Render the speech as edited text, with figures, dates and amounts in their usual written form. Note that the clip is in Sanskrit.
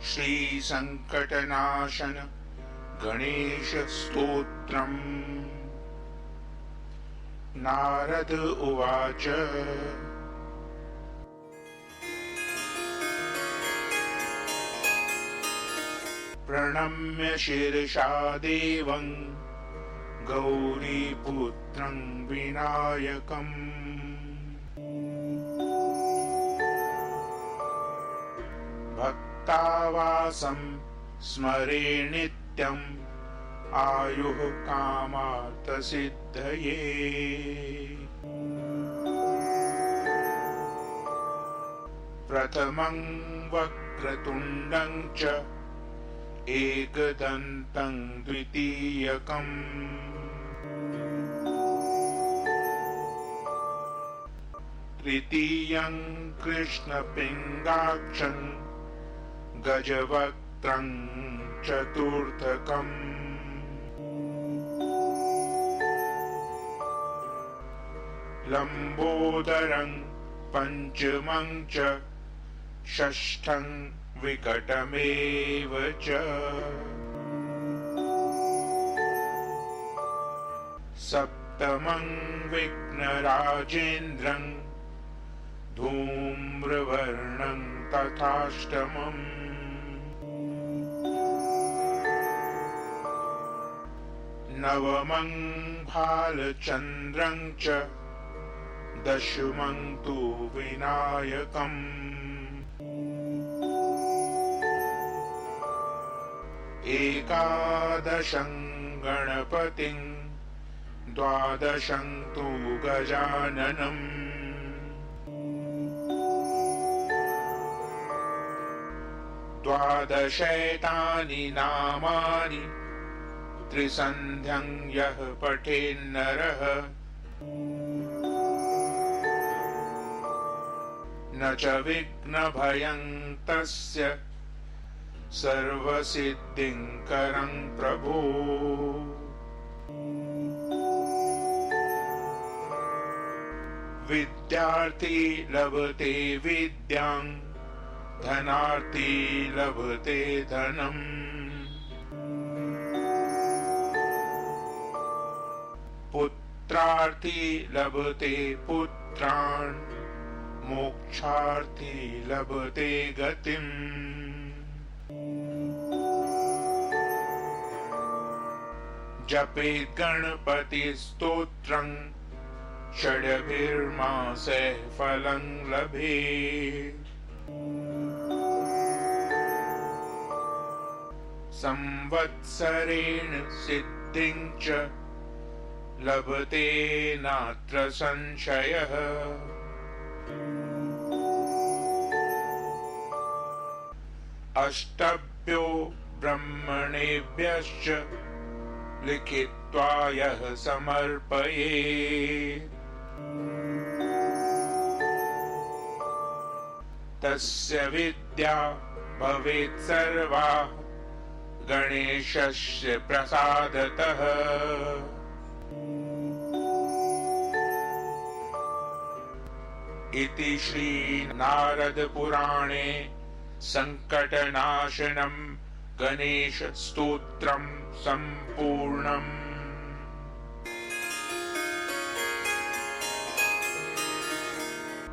श्री संकटनाशन गणेश स्तोत्रम्। नारद उवाच प्रणम्य शिरसा देवं गौरीपुत्रं विनायकम्। भक्तावासं स्मरे नित्यम् आयुः कामार्थसिद्धये। प्रथमं वक्रतुण्डं च एकदन्तं द्वितीयकम्। तृतीयं कृष्णपिङ्गाक्षं गजवक्त्रं चतुर्थकम्। लम्बोदरं पञ्चमं च षष्ठं विकटमेव च। सप्तमं विघ्नराजेन्द्रं धूम्रवर्णं तथाष्टमम्। नवमं भालचन्द्रं च दशमं तु विनायकम्। एकादशं गणपतिं द्वादशं तु गजाननम्। द्वादशैतानि नामानि त्रिसन्ध्यं यः पठेन्नरः न च विघ्नभयं तस्य सर्वसिद्धिंकरं प्रभो। विद्यार्थी लभते विद्यां धनार्थी लभते धनम्। पुत्रार्थी लभते पुत्रान् मोक्षार्थी लभते गतिम्। जपेत् गणपति स्तोत्रं षड्भिर्मासे फलं लभेत्। संवत्सरेण सिद्धिं च लभते नात्र संशयः। अष्टभ्यो ब्रह्मणेभ्यश्च लिखित्वा यः समर्पयेत् तस्य विद्या भवेत् सर्वा गणेशस्य प्रसादतः। इति श्री नारद पुराणे संकटनाशनं गणेश स्तोत्रं संपूर्णम्।